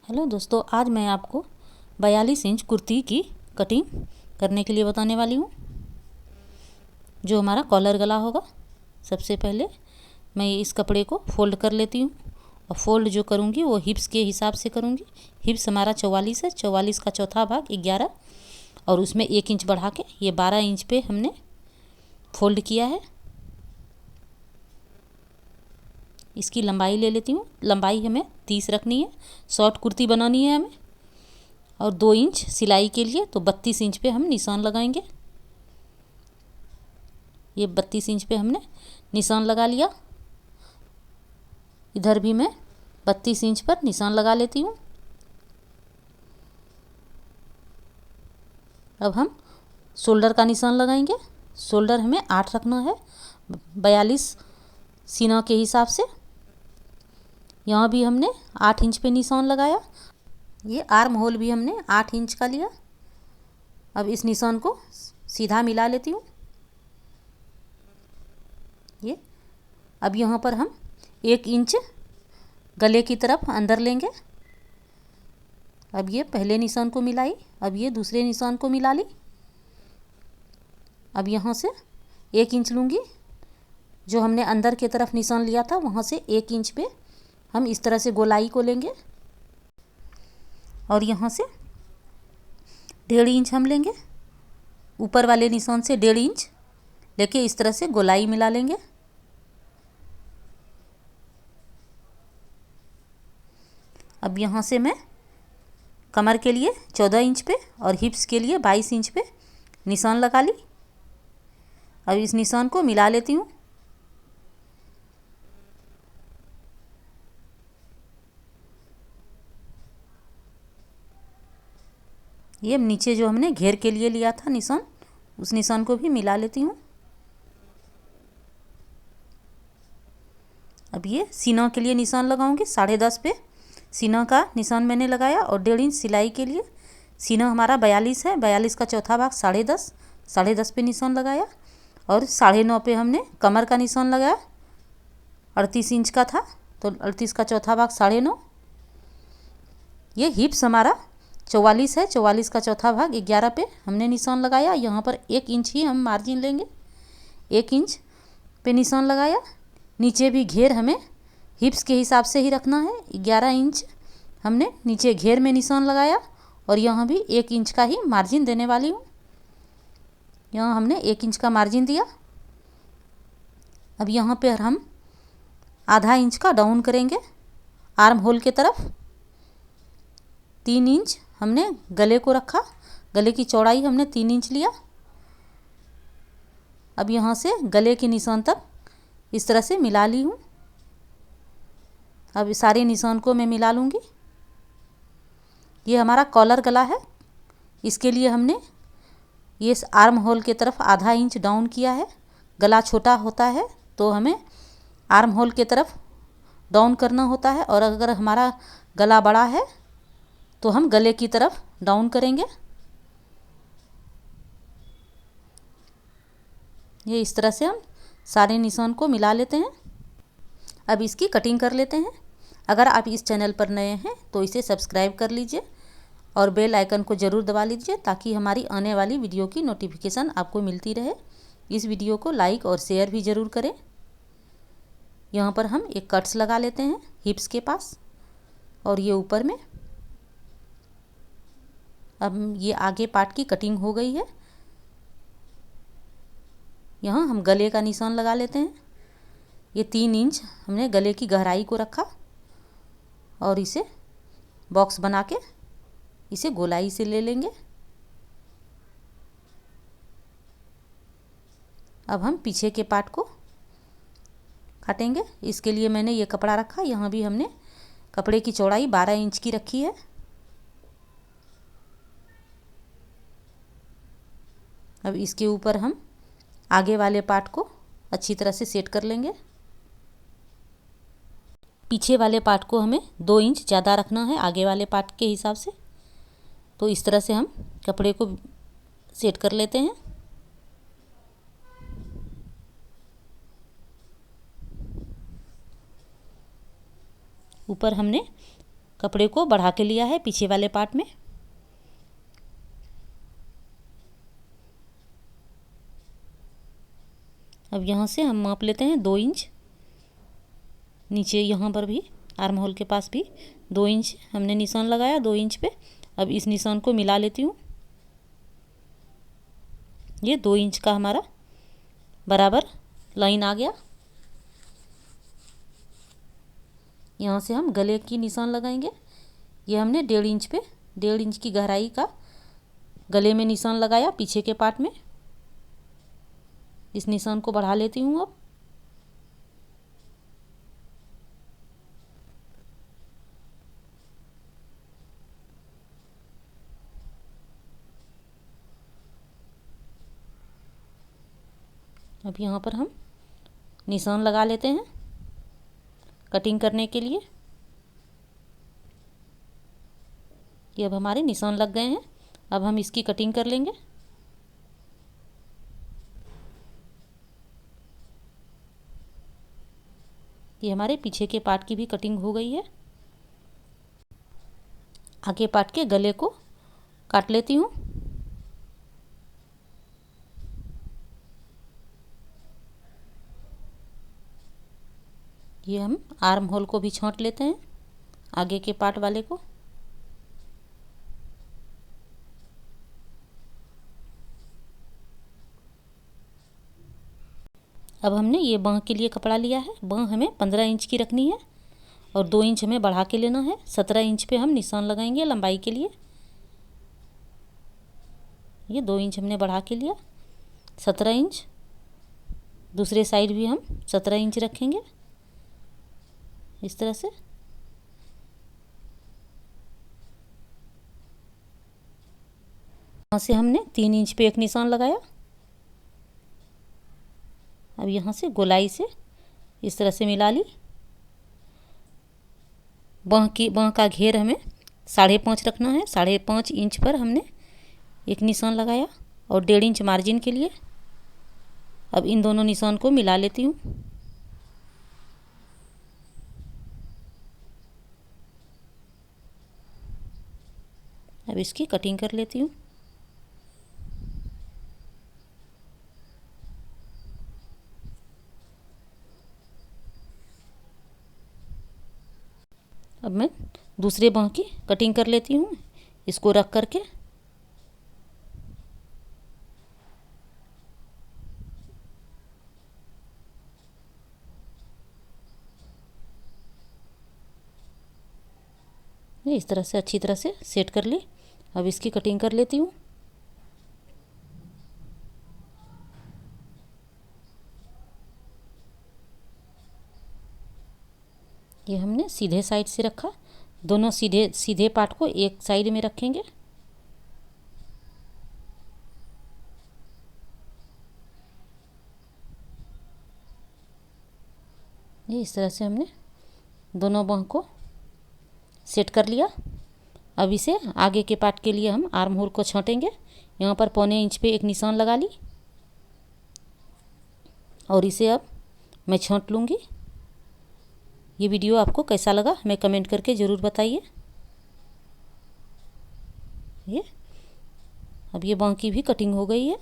Hello दोस्तों, आज मैं आपको 42 इंच कुर्ती की कटिंग करने के लिए बताने वाली हूँ, जो हमारा कॉलर गला होगा। सबसे पहले मैं इस कपड़े को फोल्ड कर लेती हूँ और फोल्ड जो करूँगी वो हिप्स के हिसाब से करूँगी। हिप्स हमारा 44 है, 44 का चौथा भाग 11 और उसमें 1 इंच बढ़ा के ये 12 इंच पे हमने फोल्ड किया है। इसकी लंबाई ले लेती हूँ। लंबाई हमें 30 रखनी है, शॉर्ट कुर्ती बनानी है हमें। और 2 इंच सिलाई के लिए तो 32 इंच पे हम निशान लगाएंगे। ये 32 इंच पे हमने निशान लगा लिया। इधर भी मैं 32 इंच पर निशान लगा लेती हूँ। अब हम शोल्डर का निशान लगाएंगे। शोल्डर हमें 8 रखना है, 42 सीना के हिसाब से। यहाँ भी हमने 8 इंच पे निशान लगाया। ये आर्म होल भी हमने 8 इंच का लिया। अब इस निशान को सीधा मिला लेती हूँ। ये अब यहाँ पर हम 1 इंच गले की तरफ अंदर लेंगे। अब ये पहले निशान को मिलाई, अब ये दूसरे निशान को मिला ली। अब यहाँ से 1 इंच लूँगी, जो हमने अंदर की तरफ निशान लिया था वहाँ से 1 इंच पे हम इस तरह से गोलाई को लेंगे। और यहाँ से 1.5 इंच हम लेंगे, ऊपर वाले निशान से 1.5 इंच लेके इस तरह से गोलाई मिला लेंगे। अब यहाँ से मैं कमर के लिए 14 इंच पे और हिप्स के लिए 22 इंच पे निशान लगा ली। अब इस निशान को मिला लेती हूँ। ये नीचे जो हमने घेर के लिए लिया था निशान, उस निशान को भी मिला लेती हूँ। अब ये सीना के लिए निशान लगाऊंगी। 10.5 पे सीना का निशान मैंने लगाया और 1.5 इंच सिलाई के लिए। सीना हमारा 42 है, 42 का चौथा भाग 10.5, 10.5 पे निशान लगाया। और 9.5 पे हमने कमर का निशान लगाया। 38 इंच का था तो 38 का चौथा भाग 9.5। ये हिप्स हमारा 44 है, 44 का चौथा भाग 11 पे हमने निशान लगाया। यहाँ पर 1 इंच ही हम मार्जिन लेंगे। 1 इंच पे निशान लगाया। नीचे भी घेर हमें हिप्स के हिसाब से ही रखना है। 11 इंच हमने नीचे घेर में निशान लगाया और यहाँ भी 1 इंच का ही मार्जिन देने वाली हूँ। यहाँ हमने 1 इंच का मार्जिन दिया। अब यहाँ पर हम आधा इंच का डाउन करेंगे आर्म होल के तरफ। 3 इंच हमने गले को रखा। गले की चौड़ाई हमने 3 इंच लिया। अब यहाँ से गले के निशान तक इस तरह से मिला ली हूँ। अब सारे निशान को मैं मिला लूँगी। ये हमारा कॉलर गला है। इसके लिए हमने ये आर्म होल के तरफ आधा इंच डाउन किया है। गला छोटा होता है तो हमें आर्म होल के तरफ डाउन करना होता है, और अगर हमारा गला बड़ा है तो हम गले की तरफ डाउन करेंगे। ये इस तरह से हम सारे निशान को मिला लेते हैं। अब इसकी कटिंग कर लेते हैं। अगर आप इस चैनल पर नए हैं तो इसे सब्सक्राइब कर लीजिए और बेल आइकन को ज़रूर दबा लीजिए, ताकि हमारी आने वाली वीडियो की नोटिफिकेशन आपको मिलती रहे। इस वीडियो को लाइक और शेयर भी ज़रूर करें। यहाँ पर हम एक कट्स लगा लेते हैं हिप्स के पास और ये ऊपर में। अब ये आगे पार्ट की कटिंग हो गई है। यहाँ हम गले का निशान लगा लेते हैं। ये 3 इंच हमने गले की गहराई को रखा और इसे बॉक्स बना के इसे गोलाई से ले लेंगे। अब हम पीछे के पार्ट को काटेंगे। इसके लिए मैंने ये कपड़ा रखा। यहाँ भी हमने कपड़े की चौड़ाई 12 इंच की रखी है। अब इसके ऊपर हम आगे वाले पार्ट को अच्छी तरह से सेट कर लेंगे। पीछे वाले पार्ट को हमें 2 इंच ज़्यादा रखना है आगे वाले पार्ट के हिसाब से। तो इस तरह से हम कपड़े को सेट कर लेते हैं। ऊपर हमने कपड़े को बढ़ा के लिया है पीछे वाले पार्ट में। अब यहाँ से हम माप लेते हैं 2 इंच। नीचे यहाँ पर भी आर्म होल के पास भी 2 इंच हमने निशान लगाया 2 इंच पे। अब इस निशान को मिला लेती हूँ। ये 2 इंच का हमारा बराबर लाइन आ गया। यहाँ से हम गले की निशान लगाएंगे। ये हमने 1.5 इंच पे 1.5 इंच की गहराई का गले में निशान लगाया पीछे के पार्ट में। इस निशान को बढ़ा लेती हूँ। अब यहाँ पर हम निशान लगा लेते हैं कटिंग करने के लिए। ये अब हमारे निशान लग गए हैं। अब हम इसकी कटिंग कर लेंगे। ये हमारे पीछे के पार्ट की भी कटिंग हो गई है। आगे पार्ट के गले को काट लेती हूँ। ये हम आर्म होल को भी छांट लेते हैं आगे के पार्ट वाले को। अब हमने ये बाँह के लिए कपड़ा लिया है। बाँह हमें 15 इंच की रखनी है और 2 इंच हमें बढ़ा के लेना है। 17 इंच पे हम निशान लगाएंगे लंबाई के लिए। ये 2 इंच हमने बढ़ा के लिया। 17 इंच दूसरे साइड भी हम 17 इंच रखेंगे इस तरह से। यहाँ से हमने 3 इंच पे एक निशान लगाया। अब यहाँ से गोलाई से इस तरह से मिला ली। बाँह का घेर हमें 5.5 रखना है। 5.5 इंच पर हमने एक निशान लगाया और 1.5 इंच मार्जिन के लिए। अब इन दोनों निशान को मिला लेती हूँ। अब इसकी कटिंग कर लेती हूँ। अब मैं दूसरे बाँह की कटिंग कर लेती हूँ इसको रख करके। ये इस तरह से अच्छी तरह से सेट कर ली। अब इसकी कटिंग कर लेती हूँ। ये हमने सीधे साइड से रखा। दोनों सीधे सीधे पार्ट को एक साइड में रखेंगे। ये इस तरह से हमने दोनों बाँह को सेट कर लिया। अब इसे आगे के पार्ट के लिए हम आर्म होल को छांटेंगे। यहाँ पर 1.25 इंच पे एक निशान लगा ली और इसे अब मैं छांट लूँगी। ये वीडियो आपको कैसा लगा हमें कमेंट करके ज़रूर बताइए। ये अब ये बाँह की भी कटिंग हो गई है।